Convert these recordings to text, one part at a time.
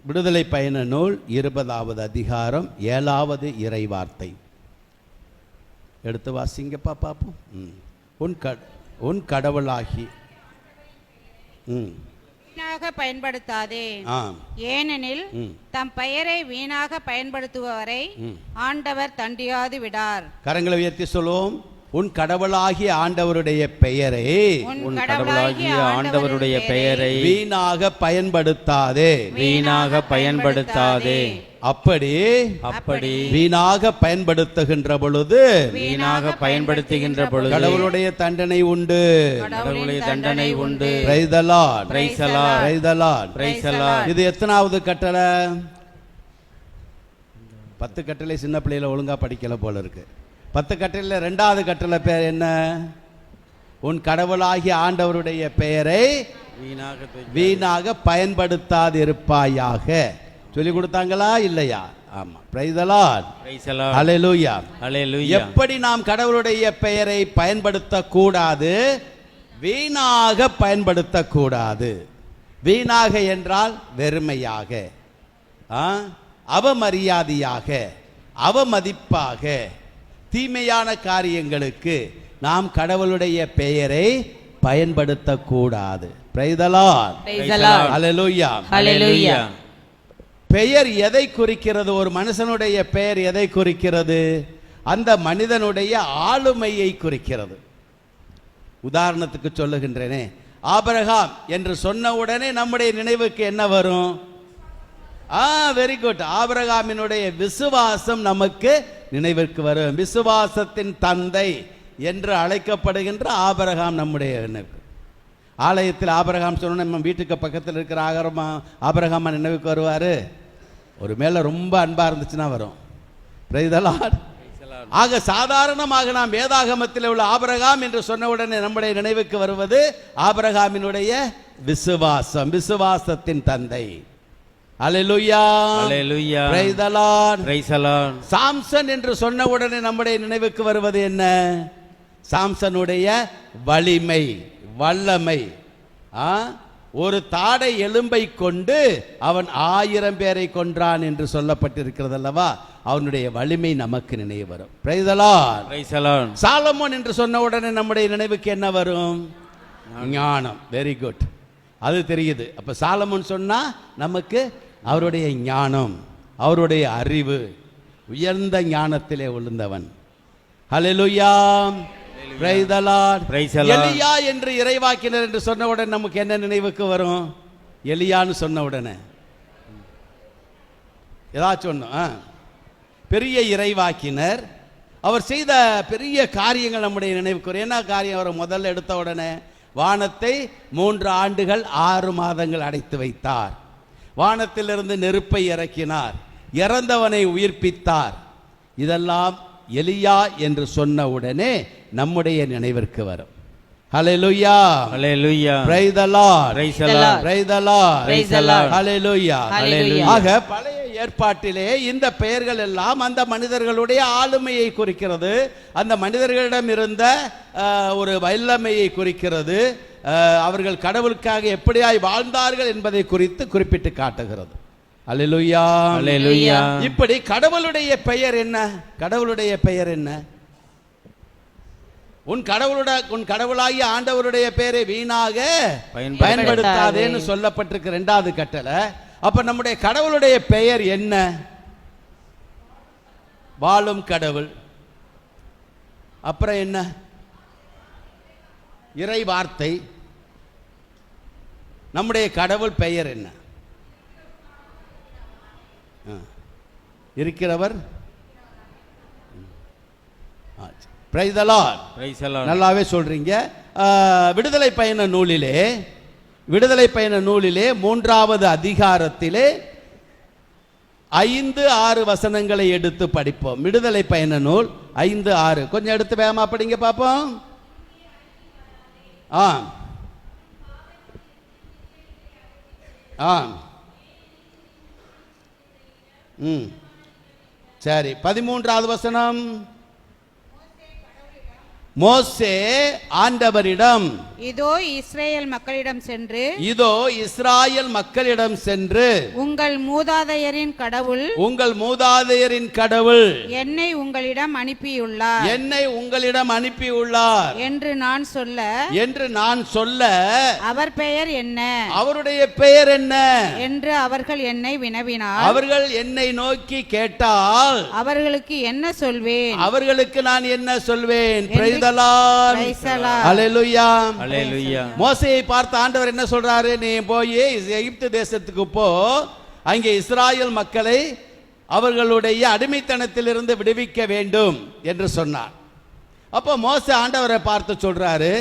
விடுதலை பயண நூல் 20வது அதிகாரம் 7வது இறைவார்த்தை எடுத்து வாசிங்கப்பா பாப்போம். உன் கடவுளாகி வீணாக பயன்படுத்தாதே, ஏனெனில் தம் பெயரை வீணாக பயன்படுத்துபவரை ஆண்டவர் தண்டியாது விடார். கரங்களை உயர்த்தி சொல்லுவோம். உன் கடவுளாகிய ஆண்டவருடைய பெயரை வீணாக பயன்படுத்தாதே, வீணாக பயன்படுத்தாதே. அப்படி வீணாக பயன்படுத்துகின்ற பொழுது கடவுளுடைய தண்டனை உண்டு, கடவுளுடைய தண்டனை உண்டு. Praise the Lord. Praise the Lord. Praise the Lord. Praise the Lord. இது எத்தனாவது கட்டளை? 10 கட்டளை சின்ன பிள்ளையில ஒழுங்கா படிக்கல போல இருக்கு. 10 கட்டளையில 2வது கட்டளை பேர் என்ன? உன் கடவுளாகிய ஆண்டவருடைய பெயரை வீணாக பயன்படுத்தாதிருப்பாயாக சொல்லி கொடுத்தாங்களா இல்லையா? ஆமா. Praise the Lord. Praise the Lord. Hallelujah. Hallelujah. எப்படி நாம் கடவுளுடைய பெயரை பயன்படுத்த கூடாது? வீணாக பயன்படுத்த கூடாது. வீணாக என்றால் வெறுமையாக, அவமரியாதையாக, அவமதிப்பாக, தீமையான காரியங்களுக்கு நாம் கடவுளுடைய பெயரை பயன்படுத்தக்கூடாது. Praise the Lord. Hallelujah. Hallelujah. பெயர் எதை குறிக்கிறது? ஒரு மனுஷனுடைய பெயர் எதை குறிக்கிறது? அந்த மனிதனுடைய ஆளுமையை குறிக்கிறது. உதாரணத்துக்கு சொல்லுகின்றேனே, ஆபிரகாம் என்று சொன்ன உடனே நம்முடைய நினைவுக்கு என்ன வரும்? Very good. ஆபிரகாமினுடைய விசுவாசம் நமக்கு நினைவிற்கு வரும். விசுவாசத்தின் தந்தை என்று அழைக்கப்படுகின்ற ஆபிரகாம் நம்முடைய நினைவு. ஆலயத்தில் ஆபிரகாம் சொன்ன நம்ம வீட்டுக்கு பக்கத்தில் இருக்கிற ஆபிரகாம் நினைவுக்கு வருவாரு. ஒரு மேல ரொம்ப அன்பா இருந்துச்சுன்னா வரும். Praise the Lord. ஆக சாதாரணமாக நாம் வேதாகமத்தில் உள்ள ஆபிரகாம் என்று சொன்ன உடனே நம்முடைய நினைவுக்கு வருவது ஆபிரகாமினுடைய விசுவாசம், விசுவாசத்தின் தந்தை. Hallelujah. Hallelujah. Praise the Lord. Praise the Lord. Samson என்று சொன்ன உடனே நம்முடைய நினைவுக்கு வருவது என்ன? சாம்சனுடைய வலிமை, வல்லமை. ஒரு தாடை எலும்பை கொண்டு அவன் 1000 பேரை கொன்றான் என்று சொல்லப்பட்டிருக்கிறது அல்லவா? அவனுடைய வலிமை நமக்கு நினைவு வரும். Praise the Lord. Praise the Lord. Solomon என்று சொன்ன உடனே நம்முடைய நினைவுக்கு என்ன வரும்? ஞானம். Very good. அது தெரியுது. அப்ப சாலமோன் சொன்னா நமக்கு அவருடைய ஞானம், அவருடைய அறிவு, உயர்ந்த ஞானத்திலே விழுந்தவன். ஹல்லேலூயா. Praise the Lord. Praise the Lord. எலியா என்று இறைவாக்கினர் என்று சொன்ன உடனே நமக்கு என்ன நினைவுக்கு வரும்? எலியான்னு சொன்ன உடனே ஏதாச்சும் ஒண்ணு. பெரிய இறைவாக்கினர், அவர் செய்த பெரிய காரியங்கள் நம்முடைய நினைவுக்கு வரும். என்ன காரியம்? அவர் முதல்ல எடுத்த உடனே வானத்தை 3 ஆண்டுகள் 6 மாதங்கள் அடைத்து வைத்தார். வானத்திலிருந்து நெருப்பை இறக்கினார், இறந்தவனை உயிர்ப்பித்தார். இதெல்லாம் எலியா என்று சொன்ன உடனே நம்முடைய நினைவிற்கு வரும். Hallelujah. Hallelujah. Praise the Lord. Praise the Lord. Praise the Lord. Praise the Lord. Hallelujah. Hallelujah. ஆக பழைய ஏற்பாட்டிலே இந்த பெயர்கள் எல்லாம் அந்த மனிதர்களுடைய ஆளுமையை குறிக்கிறது, அந்த மனிதர்களிடம் இருந்த ஒரு வல்லமையை குறிக்கிறது, அவர்கள் கடவுளுக்காக எப்படியாய் வாழ்ந்தார்கள் என்பதை குறித்து குறிப்பிட்டு காட்டுகிறது. அல்லேலூயா. அல்லேலூயா. இப்படி கடவுளுடைய பெயர் என்ன? கடவுளுடைய பெயர் என்ன? உன் கடவுளாகிய ஆண்டவருடைய பெயரை வீணாக பயன்படுத்தாதேன்னு சொல்லப்பட்டிருக்கு 2வது கட்டளை. அப்ப நம்முடைய கடவுளுடைய பெயர் என்ன? வாழும் கடவுள். அப்புறம் என்ன? இறை வார்த்தை. நம்முடைய கடவுள் பெயர் என்ன? இருக்கிறவர். Praise the Lord. Praise the Lord. நல்லாவே சொல்றீங்க. விடுதலை பயண நூலிலே 3வது அதிகாரத்திலே 5-6 வசனங்களை எடுத்து படிப்போம். விடுதலை பயண நூல் 5-6 கொஞ்சம் எடுத்து வேகமா படிங்க பாப்போம். சரி. 13வது வசனம். மோசே ஆண்டவரிடம், இதோ இஸ்ரேல் மக்களிடம் சென்று இதோ இஸ்ராயேல் மக்களிடம் சென்று, உங்கள் மூதாதையரின் கடவுள் உங்கள் மூதாதையரின் கடவுள் என்னை உங்களிடம் அனுப்பியுள்ளார் என்னை உங்களிடம் அனுப்பியுள்ளார் என்று நான் சொல்ல அவர் பெயர் என்ன, அவருடைய பெயர் என்ன என்று அவர்கள் என்னை வினவினார். அவர்கள் என்னை நோக்கி கேட்டால் அவர்களுக்கு என்ன சொல்வேன்? அவர்களுக்கு நான் என்ன சொல்வேன்? என்று- Praise the Lord. Praise the Lord. Hallelujah. அல்லேலூயா. மோசேயை பார்த்த ஆண்டவர் என்ன சொல்றாரு? நீ போய் எகிப்து தேசத்துக்கு போ, அங்கே இஸ்ராயேல் மக்களை அவர்களுடைய அடிமைத்தனத்திலிருந்து விடுவிக்க வேண்டும் என்று சொன்னார். அப்போ மோசே ஆண்டவரை பார்த்து சொல்றாரு,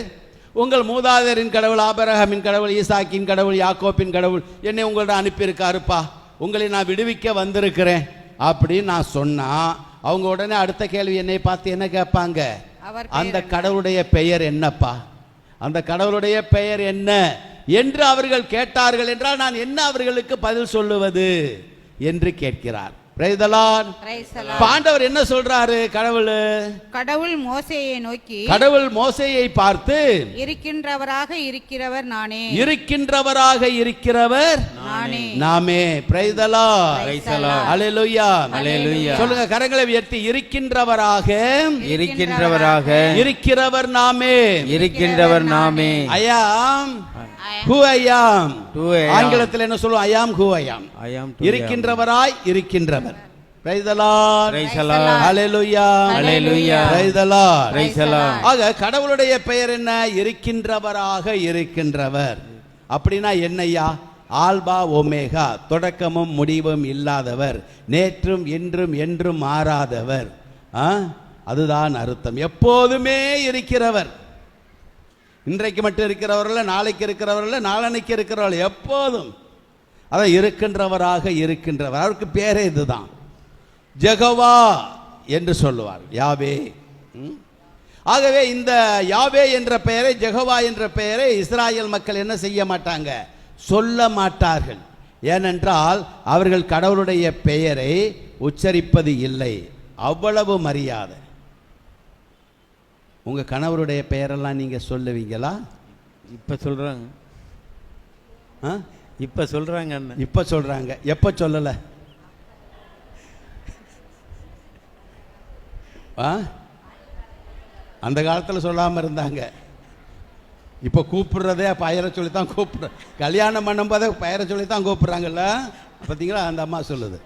உங்கள் மூதாதையரின் கடவுள் ஆபிரகாமின் கடவுள், ஈசாக்கின் கடவுள், யாக்கோப்பின் கடவுள் என்னை உங்கள்ட்ட அனுப்பியிருக்காருப்பா, உங்களை நான் விடுவிக்க வந்திருக்கிறேன் அப்படின்னு நான் சொன்னா, அவங்க உடனே அடுத்த கேள்வி என்னை பார்த்து என்ன கேட்பாங்க? அவர் அந்த கடவுளுடைய பெயர் என்னப்பா, அந்த கடவுளுடைய பெயர் என்ன என்று அவர்கள் கேட்டார்கள் என்றால் நான் என்ன அவர்களுக்கு பதில் சொல்லுவது என்று கேட்கிறார். Praise the Lord. Praise the Lord. இப்ப ஆண்டவர் என்ன சொல்றாரு? கடவுள் மோசேயை நோக்கி, கடவுள் மோசேயை பார்த்து, இருக்கின்றவராக இருக்கிறவர் நானே, இருக்கின்றவராக இருக்கிறவர் நானே. நாமே. Praise the Lord. Praise the Lord. Hallelujah. Hallelujah. சொல்லுங்க, கரங்களை உயர்த்தி, இருக்கின்றவராக இருக்கிறவர் நாமே. இருக்கின்றவர் நாமே. I am who I am. Who I am. ஆங்கிலத்தில் என்ன சொல்லுவோம்? I am who I am. I am to இருக்கின்றவராய் இருக்கின்றவர். Praise the Lord. Praise the Lord. Hallelujah. Hallelujah. Praise the Lord. Praise the Lord. ஆக கடவுளுடைய பெயர் என்ன? இருக்கின்றவராக இருக்கின்றவர். அப்படின்னா என்னையா? ஆல்பா ஒமேகா, தொடக்கமும் முடிவும் இல்லாதவர், நேற்றும் இன்றும் என்றும் மாறாதவர். அதுதான் அர்த்தம். எப்போதுமே இருக்கிறவர். இன்றைக்கு மட்டும் இருக்கிறவர்கள், நாளைக்கு இருக்கிறவர்கள், நாளன்னைக்கு இருக்கிறவர்கள், எப்போதும் அதான் இருக்கின்றவராக இருக்கின்றவர். அவருக்கு பேரே இதுதான், ஜெகவா என்று சொல்லுவார், யாவே. ஆகவே இந்த யாவே என்ற பெயரை, ஜெகவா என்ற பெயரை இஸ்ராயேல் மக்கள் என்ன செய்ய மாட்டாங்க? சொல்ல மாட்டார்கள். ஏனென்றால் அவர்கள் கடவுளுடைய பெயரை உச்சரிப்பது இல்லை. அவ்வளவு மரியாதை. உங்க கணவருடைய பெயரெல்லாம் நீங்க சொல்லுவீங்களா? இப்ப சொல்றாங்க, இப்ப சொல்றாங்க அண்ணன். இப்ப சொல்றாங்க. எப்ப சொல்லல? அந்த காலத்தில் சொல்லாம இருந்தாங்க. இப்ப கூப்பிடுறதே பெயரை சொல்லித்தான் கூப்பிடுற. கல்யாணம் பண்ணும்போதே பெயரை சொல்லித்தான் கூப்பிடுறாங்கல்ல. பார்த்தீங்களா? அந்த அம்மா சொல்லுது.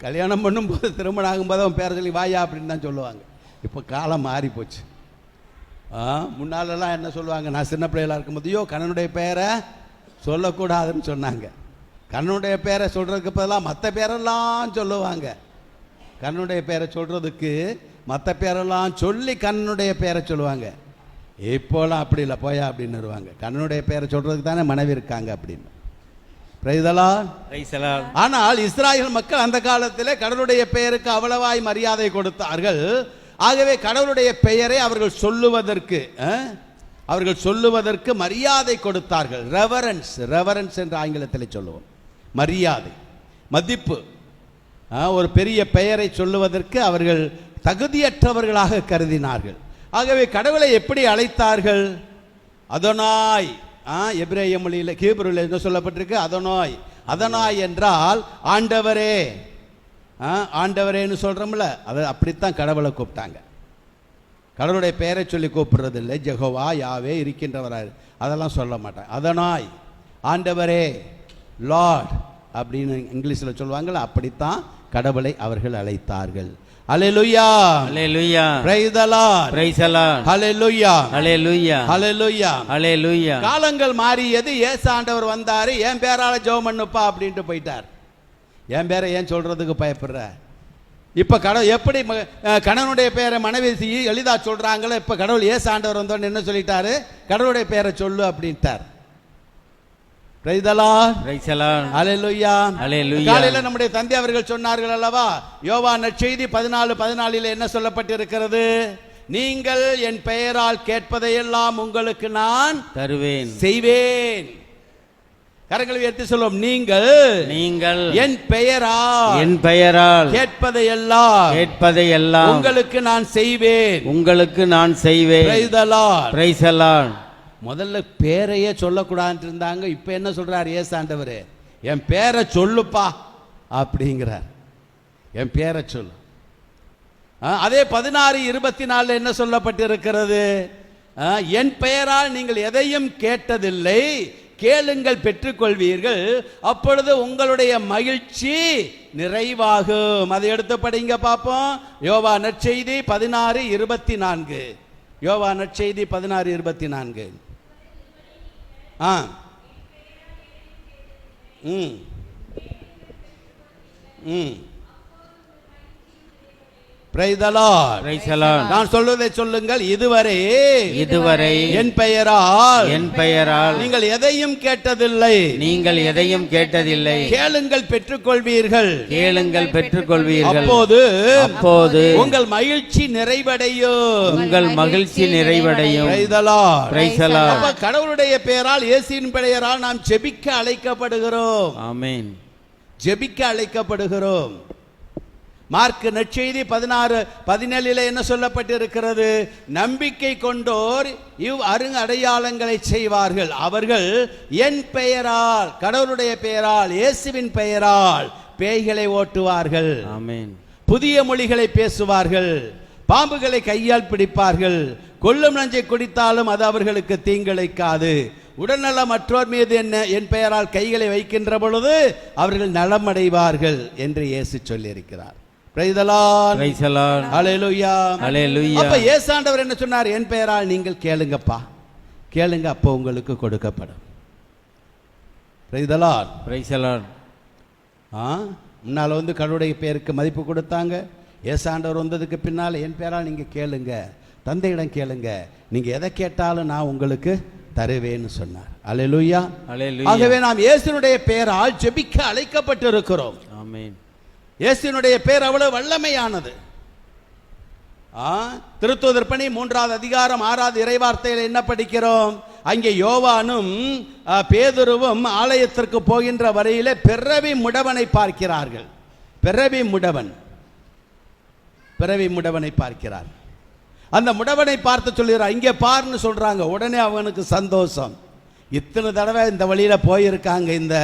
கல்யாணம் பண்ணும்போது, திருமணம் ஆகும்போது அவன் பேரை சொல்லி வாயா அப்படின்னு தான் சொல்லுவாங்க. இப்போ காலம் மாறி போச்சு. முன்னாலெல்லாம் என்ன சொல்லுவாங்க? நான் சின்ன பிள்ளைகளாக இருக்கும்போது, ஐயோ கண்ணனுடைய பெயரை சொல்லக்கூடாதுன்னு சொன்னாங்க. கண்ணனுடைய பெயரை சொல்கிறதுக்கு பதிலாக மற்ற பேரெல்லாம் சொல்லுவாங்க. கண்ணனுடைய பெயரை சொல்கிறதுக்கு மற்ற பேரெல்லாம் சொல்லி கண்ணனுடைய பெயரை சொல்லுவாங்க. இப்போலாம் அப்படி இல்லை, போயா அப்படின்னு வருவாங்க. கண்ணனுடைய பெயரை சொல்கிறதுக்கு தானே மனைவி இருக்காங்க அப்படின்னு. Praise the Lord. Praise the Lord. ஆனால் இஸ்ராயேல் மக்கள் அந்த காலத்தில் கடவுளுடைய பெயருக்கு அவ்வளவாய் மரியாதை கொடுத்தார்கள். ஆகவே கடவுளுடைய பெயரை அவர்கள் சொல்லுவதற்கு மரியாதை கொடுத்தார்கள். ரெவரன்ஸ் என்று ஆங்கிலத்தில் சொல்லுவோம். மரியாதை, மதிப்பு. ஒரு பெரிய பெயரை சொல்லுவதற்கு அவர்கள் தகுதியற்றவர்களாக கருதினார்கள். ஆகவே கடவுளை எப்படி அழைத்தார்கள்? அதனாய். எபிரேய மொழியில், ஹீப்ருவில் என்ன சொல்லப்பட்டிருக்கு? அதனாய். அதனாய் என்றால் ஆண்டவரே. ஆண்டவரேன்னு சொல்றோம்ல, அது அப்படித்தான் கடவுளை கூப்பிட்டாங்க. கடவுளுடைய பெயரை சொல்லி கூப்பிடுறது இல்லை. ஜெகோவா, யாவே, இருக்கின்றவராக, அதெல்லாம் சொல்ல மாட்டாங்க. அதனாய், ஆண்டவரே, லார்ட் அப்படின்னு இங்கிலீஷில் சொல்லுவாங்கள்ல, அப்படித்தான் கடவுளை அவர்கள் அழைத்தார்கள். அல்லேலூயா. அல்லேலூயா. Praise the Lord. Praise the Lord. Hallelujah. Hallelujah. Hallelujah. Hallelujah. காலங்கள் மாறியது. இயேசு ஆண்டவர் வந்தாரு, என் பேரால ஜெபம் பண்ணுப்பா அப்படின்ட்டு போயிட்டார். என் பேரை ஏன் சொல்றதுக்கு பயப்படுற? இப்ப கடவுள் எப்படி கணவனுடைய பெயரை மனைவி எளிதா சொல்றாங்களோ, இப்ப கடவுள் இயேசு ஆண்டவர் வந்தோன்னு என்ன சொல்லிட்டாரு? கடவுளுடைய பெயரை சொல்லு அப்படின்ட்டார். Praise the Lord. Praise the Lord. Hallelujah. Hallelujah. காலையில நம்முடைய தந்தை அவர்கள் சொன்னார்கள் அல்லவா, யோவான் நற்செய்தி 14:14 என்ன சொல்லப்பட்டிருக்கிறது? நீங்கள் என் பெயரால் கேட்பதையெல்லாம் உங்களுக்கு நான் தருவேன், செய்வேன். கரங்களை உயர்த்தி சொல்லுவோம், நீங்கள் நீங்கள் என் பெயரால் என் பெயரால் கேட்பதையெல்லாம் கேட்பதையெல்லாம் உங்களுக்கு நான் செய்வேன். உங்களுக்கு நான் செய்வேன். Praise the Lord. Praise the Lord. முதல்ல பேரையே சொல்லக்கூடாதுன்னு இருந்தாங்க. இப்ப என்ன சொல்றார் இயேசு ஆண்டவர்? என் பேரை சொல்லுப்பா அப்படிங்கிறார். என் பேரை சொல்லு. அதே 16:24 என்ன சொல்லப்பட்டிருக்கிறது? என் பெயரால் நீங்கள் எதையும் கேட்டதில்லை, கேளுங்கள் பெற்றுக்கொள்வீர்கள், அப்பொழுது உங்களுடைய மகிழ்ச்சி நிறைவாகும். அதை எடுத்து படிங்க பார்ப்போம். யோவா நற்செய்தி 16:24. யோவா நற்செய்தி 16:24. Praise the Lord. Praise the Lord. நான் சொல்வதை சொல்லுங்கள், இதுவரை என் பெயரால் நீங்கள் எதையும் கேட்டதில்லை, நீங்கள் எதையும் கேட்டதில்லை, கேளுங்கள் பெற்றுக்கொள்வீர்கள், கேளுங்கள் பெற்றுக்கொள்வீர்கள், அப்போது உங்கள் மகிழ்ச்சி நிறைவடையும், உங்கள் மகிழ்ச்சி நிறைவடையும். Praise the Lord. Praise the Lord. அப்ப கடவுளுடைய பெயரால், இயேசுவின் பெயரால் நாம் ஜெபிக்க அழைக்கப்படுகிறோம். ஆமென். ஜெபிக்க அழைக்கப்படுகிறோம். மார்க் நற்செய்தி 16:17 என்ன சொல்லப்பட்டிருக்கிறது? நம்பிக்கை கொண்டோர் இவ் அடையாளங்களை செய்வார்கள், அவர்கள் என் பெயரால், கடவுளுடைய பெயரால், இயேசுவின் பெயரால் பேய்களை ஓட்டுவார்கள். ஆமென். புதிய மொழிகளை பேசுவார்கள், பாம்புகளை கையால் பிடிப்பார்கள், கொல்லும் நஞ்சை குடித்தாலும் அது அவர்களுக்கு தீங்கிழைக்காது, உடல்நலமற்றோர் மீது என் பெயரால் கைகளை வைக்கின்ற பொழுது அவர்கள் நலமடைவார்கள் என்று இயேசு சொல்லியிருக்கிறார். Praise the Lord. Praise the Lord. Hallelujah. Hallelujah. அப்ப இயேசு ஆண்டவர் என்ன சொன்னார்? என் பெயரால் நீங்கள் கேளுங்கப்பா, கேளுங்க, அப்போ உங்களுக்கு கொடுக்கப்படும். Praise the Lord. Praise the Lord. முன்னால கடவுளுடைய பெயருக்கு மதிப்பு கொடுத்தாங்க. இயேசு ஆண்டவர் வந்ததுக்கு பின்னால் என் பெயரால் நீங்க கேளுங்க, தந்தையிடம் கேளுங்க, நீங்க எதை கேட்டாலும் நான் உங்களுக்கு தருவேன்னு சொன்னார். அல்லேலூயா. ஆகவே நாம் இயேசுனுடைய பெயரால் ஜெபிக்க அழைக்கப்பட்டிருக்கிறோம். ஆமென். இயேசுனுடைய பெயர் அவ்வளவு வல்லமையானது. திருத்தூதர் பணி 3வது அதிகாரம் 6வது இறைவார்த்தையில் என்ன படிக்கிறோம்? அங்கே யோவானும் பேதுருவும் ஆலயத்திற்கு போகின்ற வரையிலே பிறவி முடவனை பார்க்கிறார்கள். பிறவி முடவனை பார்க்கிறார். அந்த முடவனை பார்த்து சொல்கிறார், இங்கே பாருன்னு சொல்றாங்க. உடனே அவனுக்கு சந்தோஷம். இத்தனை தடவை இந்த வழியில போயிருக்காங்க இந்த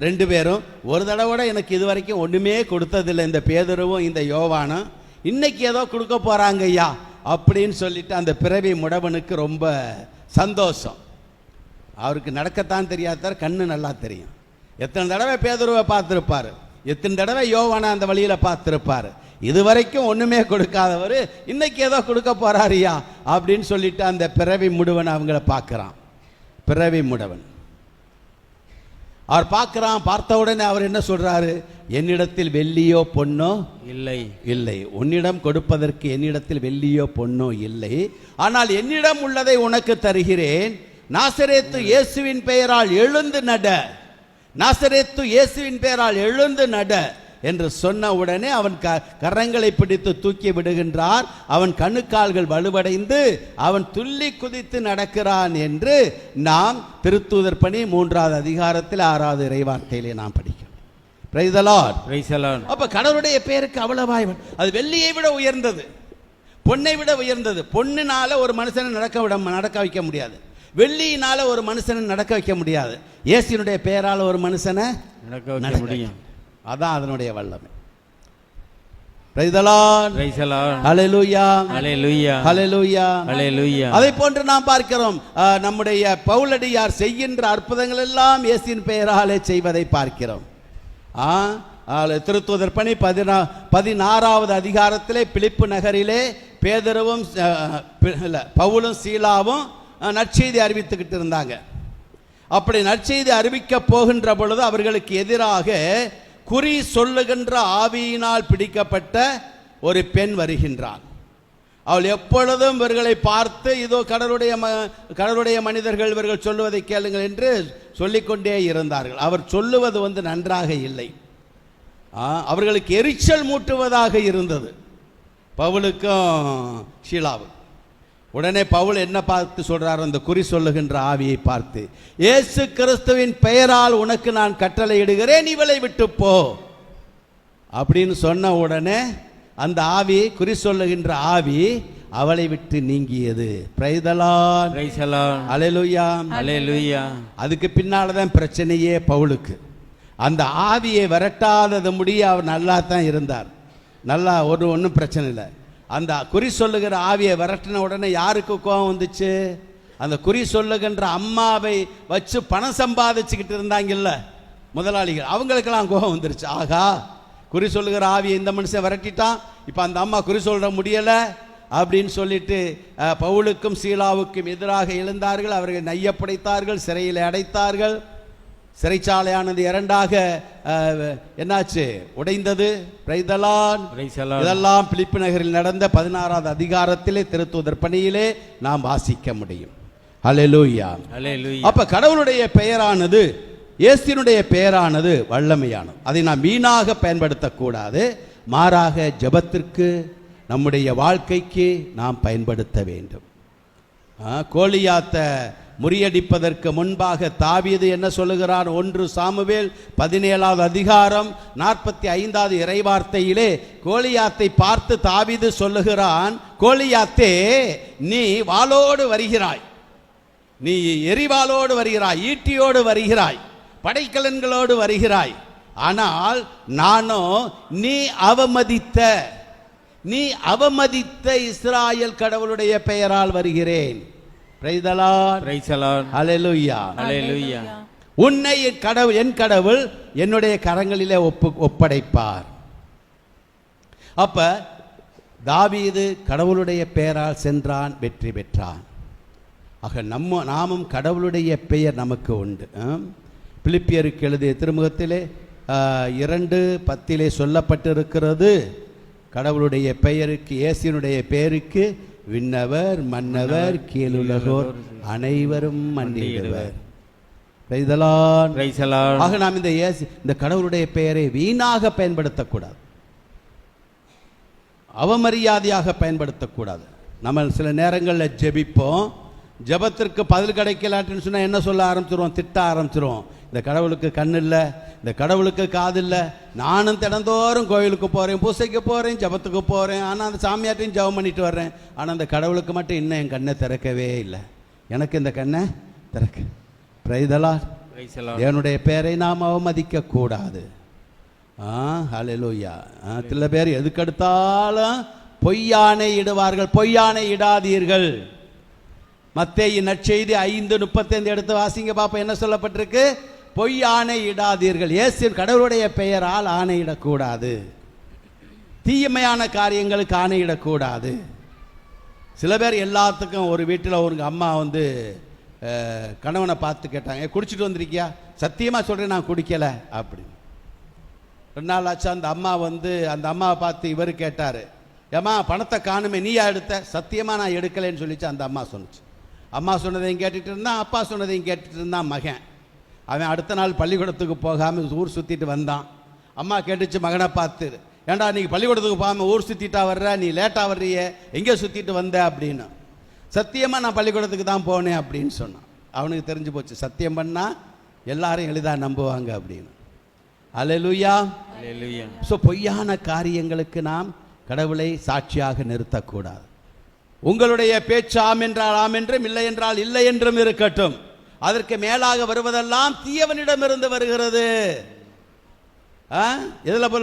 2 பேரும், ஒரு தடவை எனக்கு இது வரைக்கும் ஒண்ணுமே கொடுத்ததில்லை இந்த பேதுருவும் இந்த யோவானும், இன்னைக்கு ஏதோ கொடுக்க போறாங்க ஐயா அப்படின்னு சொல்லிட்டு அந்த பிறவி முடவனுக்கு ரொம்ப சந்தோஷம். அவருக்கு நடக்கத்தான் தெரியாத, கண்ணு நல்லா தெரியும். எத்தனை தடவை பேதுருவை பார்த்திருப்பாரு, எத்தனை தடவை யோவானை அந்த வழியில பார்த்திருப்பாரு, இதுவரைக்கும் ஒண்ணுமே கொடுக்காதவர் இன்னைக்கு ஏதோ கொடுக்க போறாரியா அப்படின்னு சொல்லிட்டு அந்த பிறவி முடவன் அவங்கள பார்க்கிறான். பிறவி முடவன் அவர் பார்க்கிறான். பார்த்த உடனே அவர் என்ன சொல்றாரு? என்னிடத்தில் வெள்ளியோ பொன்னோ இல்லை, உன்னிடம் கொடுப்பதற்கு என்னிடத்தில் வெள்ளியோ பொன்னோ இல்லை, ஆனால் என்னிடம் உள்ளதை உனக்கு தருகிறேன். நாசரேத்து இயேசுவின் பெயரால் எழுந்து நட, நாசரேத்து இயேசுவின் பெயரால் எழுந்து நட என்று சொன்ன உடனே அவன் கரங்களை பிடித்து தூக்கி விடுகின்றார். அவன் கணுக்கால்கள் வலுவடைந்து அவன் துள்ளி குதித்து நடக்கிறான் என்று நாம் திருத்தூதர் பணி 3வது அதிகாரத்தில் 6வது இறைவார்த்தையிலே நாம் படிக்கிறோம். Praise the Lord. Praise the Lord. அப்ப கடவுளுடைய பெயருக்கு அவ்வளவாய், அது வெள்ளியை விட உயர்ந்தது, பொன்னை விட உயர்ந்தது. பொன்னினால ஒரு மனுஷனை நடக்க வைக்க முடியாது, வெள்ளியினால ஒரு மனுஷனை நடக்க வைக்க முடியாது. இயேசுவினுடைய பெயரால ஒரு மனுஷனை நடக்க வைக்க முடியும். அதான் அதனுடைய வல்லமை. Praise the Lord. Praise the Lord. Hallelujah. Hallelujah. Hallelujah. Hallelujah. அதை போன்று நாம் பார்க்கிறோம், நம்முடைய பவுலடியார் செய்கின்ற அற்புதங்கள் எல்லாம் இயேசுவின் பெயராலே செய்வதை பார்க்கிறோம். திருத்தூதர் பணி 16வது அதிகாரத்திலே பிலிப்பு நகரிலே பேதுருவும் பவுலும் சீலாவும் நற்செய்தி அறிவித்துக்கிட்டு இருந்தாங்க. அப்படி நற்செய்தி அறிவிக்க போகின்ற பொழுது அவர்களுக்கு எதிராக குறி சொல்லுகின்ற ஆவியினால் பிடிக்கப்பட்ட ஒரு பெண் வருகின்றாள். அவள் எப்பொழுதும் இவர்களை பார்த்து, இதோ கடவுளுடைய மனிதர்கள் இவர்கள் சொல்லுவதை கேளுங்கள் என்று சொல்லிக்கொண்டே இருந்தார்கள். அவர் சொல்லுவது நன்றாக இல்லை, அவர்களுக்கு எரிச்சல் மூட்டுவதாக இருந்தது. பவுலுக்கும் ஷீலாவுக்கும் உடனே பவுல் என்ன பார்த்து சொல்றார்? அந்த குறி சொல்லுகின்ற ஆவியை பார்த்து, இயேசு கிறிஸ்துவின் பெயரால் உனக்கு நான் கட்டளையிடுகிறேன், இவளை விட்டு போ அப்படின்னு சொன்ன உடனே அந்த ஆவி, குறி சொல்லுகின்ற ஆவி அவளை விட்டு நீங்கியது. Praise the Lord. Praise the Lord. அல்லேலூயா. அல்லேலூயா. அதுக்கு பின்னால்தான் பிரச்சனையே பவுலுக்கு. அந்த ஆவியை விரட்டாதது முடிய அவர் நல்லா தான் இருந்தார், நல்லா ஒன்றும் பிரச்சனை இல்லை. அந்த குறி சொல்லுகிற ஆவியை விரட்டின உடனே யாருக்கு கோபம் வந்துச்சு? அந்த குறி சொல்லுகின்ற அம்மாவை வச்சு பணம் சம்பாதிச்சுக்கிட்டு இருந்தாங்கல்ல முதலாளிகள், அவங்களுக்கெல்லாம் கோபம் வந்துருச்சு. ஆகா, குறி சொல்லுகிற ஆவியை இந்த மனுஷன் விரட்டிட்டான், இப்போ அந்த அம்மா குறி சொல்ல முடியலை அப்படின்னு சொல்லிட்டு பவுலுக்கும் சீலாவுக்கும் எதிராக எழுந்தார்கள். அவர்கள் நையப்படைத்தார்கள், சிறையில் அடைத்தார்கள். சிறைச்சாலையானது இரண்டாக என்னாச்சு? உடைந்தது. Praise the Lord. இதெல்லாம் பிலிப்பி நகரில் நடந்த 16வது அதிகாரத்திலே திருத்தூதர் பணியிலே நாம் வாசிக்க முடியும். அல்லேலூயா. அப்ப கடவுளுடைய பெயரானது, இயேசுவினுடைய பெயரானது வல்லமையானது. அதை நாம் வீணாக பயன்படுத்தக்கூடாது, மாறாக ஜெபத்திற்கு, நம்முடைய வாழ்க்கைக்கு நாம் பயன்படுத்த வேண்டும். கோலியாத்தை முறியடிப்பதற்கு முன்பாக தாவீது என்ன சொல்லுகிறான்? 1 சாமுவேல் 17வது அதிகாரம் 45வது இறைவார்த்தையிலே கோலியாத்தை பார்த்து தாவீது சொல்லுகிறான், கோலியாத்தே, நீ வாளோடு வருகிறாய், நீ எரிவாளோடு வருகிறாய், ஈட்டியோடு வருகிறாய், படைக்கலன்களோடு வருகிறாய். ஆனால் நானோ நீ அவமதித்த இஸ்ராயேல் கடவுளுடைய பெயரால் வருகிறேன். Praise the Lord. Praise the Lord. அல்லேலூயா. அல்லேலூயா. உன்னை என் கடவுள் என்னுடைய கரங்களிலே ஒப்படைப்பார். அப்ப தாவீது கடவுளுடைய பெயரால் சென்றான், வெற்றி பெற்றான். ஆக நாமும் கடவுளுடைய பெயர் நமக்கு உண்டு. பிலிப்பியருக்கு எழுதிய திருமுகத்திலே 2:10 சொல்லப்பட்டிருக்கிறது, கடவுளுடைய பெயருக்கு, இயேசுவினுடைய பெயருக்கு விண்ணவர் மன்னவர் கீழுலகோர் அனைவரும் மன்னிடுவர். Praise the Lord. Praise the Lord. ஆக நாம் இந்த கடவுளுடைய பெயரை வீணாக பயன்படுத்தக்கூடாது, அவமரியாதையாக பயன்படுத்தக்கூடாது. நம்ம சில நேரங்களில் ஜெபிப்போம், ஜெபத்திற்கு பதில் கிடைக்கலான்னு சொன்னால் என்ன சொல்ல ஆரம்பிச்சிருவோம்? திட்ட ஆரம்பிச்சிருவோம். இந்த கடவுளுக்கு கண் இல்லை, இந்த கடவுளுக்கு காது இல்லை, நானும் தினந்தோறும் கோயிலுக்கு போகிறேன், பூசைக்கு போகிறேன், ஜெபத்துக்கு போகிறேன், ஆனால் அந்த சாமியார்ட்டையும் ஜெபம் பண்ணிட்டு வர்றேன், ஆனால் அந்த கடவுளுக்கு மட்டும் இன்னும் என் கண்ணை திறக்கவே இல்லை, எனக்கு இந்த கண்ணை திறக்க. Price the Lord. தேவனுடைய பெயரை நாம் அவமதிக்க கூடாது. ஹல்லேலூயா. சில பேர் எதுக்கெடுத்தாலும் பொய்யானை இடுவார்கள். பொய்யானை இடாதீர்கள். மத்தேயு நற்செய்தி 5:35 எடுத்து வாசிங்க பாப்பா. என்ன சொல்லப்பட்டிருக்கு? பொய் ஆணை இடாதீர்கள். இயேசு கடவுளுடைய பெயரால் ஆணையிடக்கூடாது, தீமையான காரியங்களுக்கு ஆணையிடக்கூடாது. சில பேர் எல்லாத்துக்கும், ஒரு வீட்டில் ஒரு அம்மா கணவனை பார்த்து கேட்டாங்க, குடிச்சிட்டு வந்திருக்கியா? சத்தியமாக சொல்கிறேன், நான் குடிக்கலை அப்படின்னு. 2 நாள் ஆச்சு. அந்த அம்மா அந்த அம்மாவை பார்த்து இவர் கேட்டார், ஏம்மா பணத்தை காணுமே, நீயா எடுத்த? சத்தியமாக நான் எடுக்கலைன்னு சொல்லிச்சு அந்த அம்மா சொன்னிச்சு. அம்மா சொன்னதையும் கேட்டுட்டு இருந்தான், அப்பா சொன்னதையும் கேட்டுட்டு இருந்தான் மகன். அவன் அடுத்த நாள் பள்ளிக்கூடத்துக்கு போகாமல் ஊர் சுற்றிட்டு வந்தான். அம்மா கேட்டுச்சு மகனை பார்த்து, ஏண்டா நீங்கள் பள்ளிக்கூடத்துக்கு போகாமல் ஊர் சுற்றிட்டா வர்ற, நீ லேட்டாக வர்றிய, எங்கே சுற்றிட்டு வந்த அப்படின்னு. சத்தியமாக நான் பள்ளிக்கூடத்துக்கு தான் போனேன் அப்படின்னு சொன்னான். அவனுக்கு தெரிஞ்சு போச்சு, சத்தியம் பண்ணால் எல்லாரும் எளிதாக நம்புவாங்க அப்படின்னு. அல்லேலூயா. அல்லேலூயா. ஸோ பொய்யான காரியங்களுக்கு நாம் கடவுளை சாட்சியாக நிறுத்தக்கூடாது. உங்களுடைய பேச்சு ஆம் என்றால் ஆம் என்றும், இல்லை என்றால் இல்லை என்றும் இருக்கட்டும். அதற்கு மேலாக வருவதெல்லாம் தீயவனிடமிருந்து வருகிறது. எதுல போல?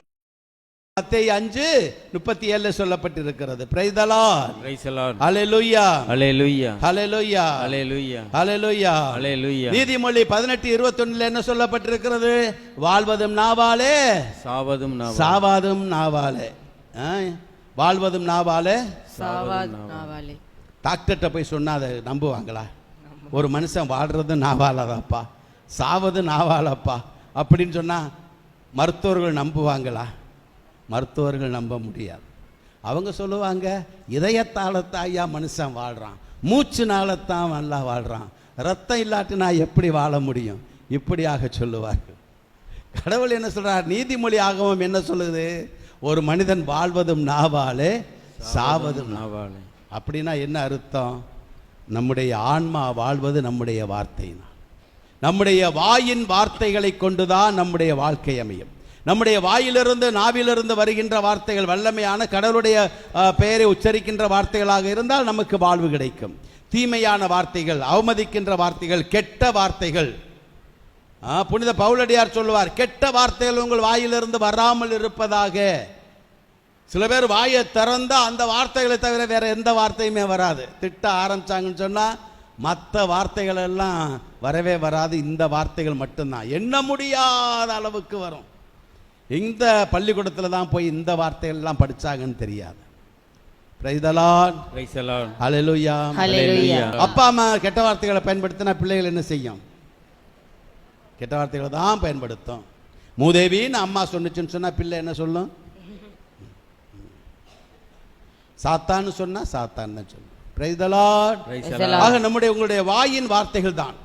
மத்தேயு 5:37 சொல்லப்பட்டிருக்கிறது. Praise the Lord. Praise the Lord. ஹல்லேலூயா. ஹல்லேலூயா. ஹல்லேலூயா. ஹல்லேலூயா. ஹல்லேலூயா. ஹல்லேலூயா. நீதிமொழி 18:21 என்ன சொல்லப்பட்டிருக்கிறது? வாழ்வதும் நாவாலே, சாவதும் நாவாலே. சாவதும் நாவாலே. வாழ்வதும் நாவாலே, சாவதும் நாவாலே. டாக்டர்கிட்ட போய் சொன்னா அதை நம்புவாங்களா? ஒரு மனுஷன் வாழ்றது நாவாலதாப்பா, சாவது நாவாலப்பா அப்படின்னு சொன்னா மருத்துவர்கள் நம்புவாங்களா? மருத்துவர்கள் நம்ப முடியாது. அவங்க சொல்லுவாங்க, இதயத்தாலத்தான் ஐயா மனுஷன் வாழ்றான், மூச்சுனாலத்தான் நல்லா வாழ்றான், ரத்தம் இல்லாட்டி நான் எப்படி வாழ முடியும், இப்படியாக சொல்லுவார்கள். கடவுள் என்ன சொல்றார்? நீதிமொழி ஆகமம் என்ன சொல்லுது? ஒரு மனிதன் வாழ்வதும் நாவாலே, சாவதும் நாவாலே. அப்படின்னா என்ன அர்த்தம்? நம்முடைய ஆன்மா வாழ்வது நம்முடைய வார்த்தையினால். நம்முடைய வாயின் வார்த்தைகளை கொண்டுதான் நம்முடைய வாழ்க்கை அமையும். நம்முடைய வாயிலிருந்து நாவிலிருந்து வருகின்ற வார்த்தைகள் வல்லமையான கடவுளுடைய பெயரை உச்சரிக்கின்ற வார்த்தைகளாக இருந்தால் நமக்கு வாழ்வு கிடைக்கும். தீமையான வார்த்தைகள், அவமதிக்கின்ற வார்த்தைகள், கெட்ட வார்த்தைகள், புனித பவுலடியார் சொல்லுவார், கெட்ட வார்த்தைகள் உங்கள் வாயிலிருந்து வராமல் இருப்பதாக. சில பேர் வாயை திறந்தா அந்த வார்த்தைகளை தவிர வேற எந்த வார்த்தையுமே வராது. திட்ட ஆரம்பிச்சாங்கன்னு சொன்னா மற்ற வார்த்தைகள் எல்லாம் வரவே வராது. இந்த வார்த்தைகள் மட்டும்தான் எண்ண முடியாத அளவுக்கு வரும். இந்த பள்ளிக்கூடத்தில் தான் போய் இந்த வார்த்தைகள் எல்லாம் படிச்சாங்கன்னு தெரியாது. Praise the Lord, praise the Lord, ஹல்லேலூயா, ஹல்லேலூயா. அப்பா அம்மா கெட்ட வார்த்தைகளை பயன்படுத்தினா பிள்ளைகள் என்ன செய்யும்? கெட்ட வார்த்தைகளை தான் பயன்படுத்தும். மூதேவின்னு அம்மா சொன்னுச்சுன்னு சொன்னா பிள்ளை என்ன சொல்லும்? சாத்தான்னு சொன்னா சாத்தான் தான் சொல்லும். Price the Lord. ஆக நம்முடைய உங்களுடைய வாயின் வார்த்தைகள் தான்.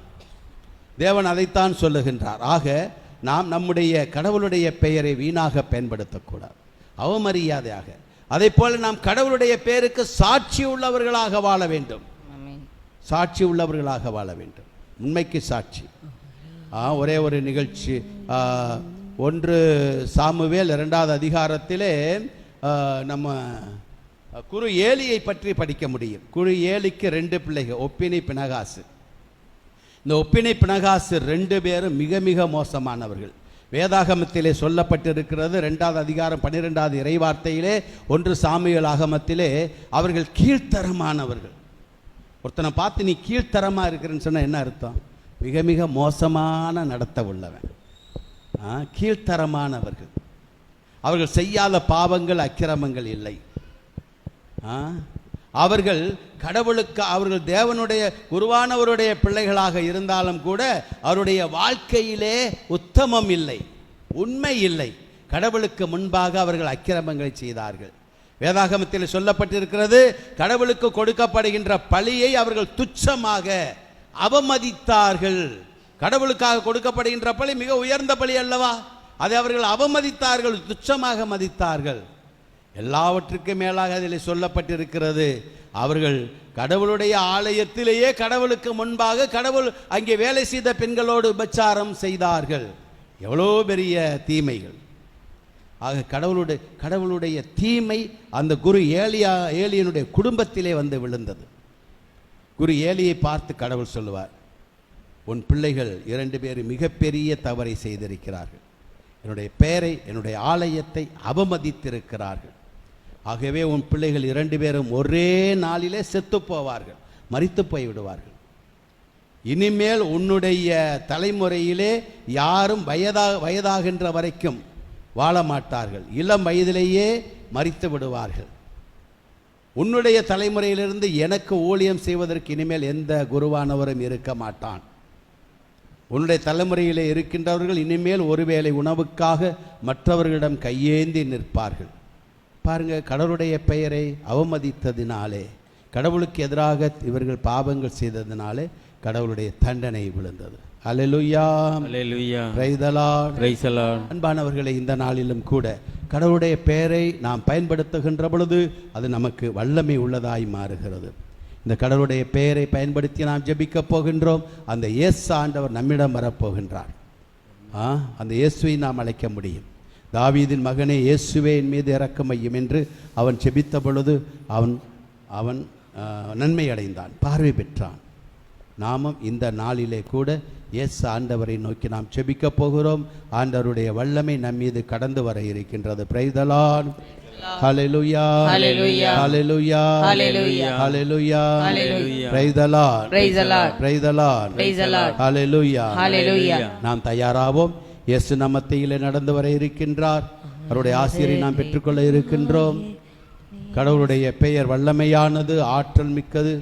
தேவன் அதைத்தான் சொல்லுகின்றார். ஆக நாம் நம்முடைய கடவுளுடைய பெயரை வீணாக பயன்படுத்தக்கூடாது, அவமரியாதையாக. அதே போல நாம் கடவுளுடைய பெயருக்கு சாட்சி உள்ளவர்களாக வாழ வேண்டும். சாட்சி உள்ளவர்களாக வாழ வேண்டும், உண்மைக்கு சாட்சி. ஒரே ஒரு நிகழ்ச்சி, 1 சாமுவேல் 2வது அதிகாரத்திலே நம்ம குரு ஏலியை பற்றி படிக்க முடியும். குரு ஏலிக்கு 2 பிள்ளைகள், ஒப்பினை பினகாசு. இந்த ஒப்பினை பினகாசு 2 பேரும் மிக மிக மோசமானவர்கள். வேதாகமத்திலே சொல்லப்பட்டிருக்கிறது 2வது அதிகாரம் 12வது இறைவார்த்தையிலே, 1 சாமுவேல் ஆகமத்திலே அவர்கள் கீழ்த்தரமானவர்கள். ஒருத்தனை பார்த்து நீ கீழ்த்தரமா இருக்கிறன்னு சொன்னா என்ன அர்த்தம்? மிக மிக மோசமான நடத்த உள்ளவன், கீழ்த்தரமானவர்கள். அவர்கள் செய்யாத பாவங்கள் அக்கிரமங்கள் இல்லை. அவர்கள் கடவுளுக்கு, அவர்கள் தேவனுடைய குருவானவருடைய பிள்ளைகளாக இருந்தாலும் கூட அவருடைய வாழ்க்கையிலே உத்தமம் இல்லை, உண்மை இல்லை. கடவுளுக்கு முன்பாக அவர்கள் அக்கிரமங்களை செய்தார்கள். வேதாகமத்தில் சொல்லப்பட்டிருக்கிறது, கடவுளுக்கு கொடுக்கப்படுகின்ற பலியை அவர்கள் துச்சமாக அவமதித்தார்கள். கடவுளுக்காக கொடுக்கப்படுகின்ற பலி மிக உயர்ந்த பலி அல்லவா? அதை அவர்கள் அவமதித்தார்கள், துச்சமாக மதித்தார்கள். எல்லாவற்றுக்கும் மேலாக அதில் சொல்லப்பட்டிருக்கிறது, அவர்கள் கடவுளுடைய ஆலயத்திலேயே கடவுளுக்கு முன்பாக கடவுள் அங்கே வேலை செய்த பெண்களோடு உபச்சாரம் செய்தார்கள். எவ்வளோ பெரிய தீமைகள்! ஆக கடவுளுடைய தீமை அந்த குரு ஏலியனுடைய குடும்பத்திலே வந்து விழுந்தது. குரு ஏலியை பார்த்து கடவுள் சொல்லுவார், உன் பிள்ளைகள் 2 பேர் மிகப்பெரிய தவறை செய்திருக்கிறார்கள், என்னுடைய பெயரை, என்னுடைய ஆலயத்தை அவமதித்திருக்கிறார்கள். ஆகவே உன் பிள்ளைகள் 2 பேரும் ஒரே நாளிலே செத்து போவார்கள், மரித்து போய்விடுவார்கள். இனிமேல் உன்னுடைய தலைமுறையிலே யாரும் வயதாகின்ற வரைக்கும் வாழ மாட்டார்கள், இளம் வயதிலேயே மரித்து விடுவார்கள். உன்னுடைய தலைமுறையிலிருந்து எனக்கு ஊழியம் செய்வதற்கு இனிமேல் எந்த குருவானவரும் இருக்க மாட்டான். உன்னுடைய தலைமுறையிலே இருக்கின்றவர்கள் இனிமேல் ஒருவேளை உணவுக்காக மற்றவர்களிடம் கையேந்தி நிற்பார்கள். பாருங்க, கடவுளுடைய பெயரை அவமதித்ததினாலே, கடவுளுக்கு எதிராக இவர்கள் பாவங்கள் செய்ததினாலே கடவுளுடைய தண்டனை விழுந்தது. அல்லேலூயா, அல்லேலூயா, praise the Lord, praise the Lord. அன்பானவர்களே, இந்த நாளிலும் கூட கடவுளுடைய பெயரை நாம் பயன்படுத்துகின்ற பொழுது அது நமக்கு வல்லமை உள்ளதாய் மாறுகிறது. இந்த கடவுளுடைய பெயரை பயன்படுத்தி நாம் ஜெபிக்க போகின்றோம். அந்த இயேசு ஆண்டவர் நம்மிடம் வரப்போகின்றார். அந்த இயேசுவை நாம் அழைக்க முடியும். தாவீதின் மகனே இயேசுவே என் மீது இரக்கமையும் என்று அவன் ஜெபித்த பொழுது அவன் நன்மை அடைந்தான், பார்வை பெற்றான். நாமும் இந்த நாளிலே கூட இயேசு ஆண்டவரை நோக்கி நாம் ஜெபிக்க போகிறோம். ஆண்டவருடைய வல்லமை நம் மீது கடந்து வர இருக்கின்றது. பிரைஸ் தி லார்ட், ஹல்லேலூயா, ஹல்லேலூயா, ஹல்லேலூயா, ஹல்லேலூயா, ஹல்லேலூயா, ஹல்லேலூயா, praise the Lord, praise the Lord, praise the Lord, praise the Lord, ஹல்லேலூயா, ஹல்லேலூயா. நாம் தயாராவோம். இயேசு நம் மத்தியிலே நடந்து வர இருக்கின்றார். அவருடைய ஆசீரை நாம் பெற்றுக்கொள்ள இருக்கின்றோம். கடவுளுடைய பெயர் வல்லமையானது, ஆற்றல் மிக்கது.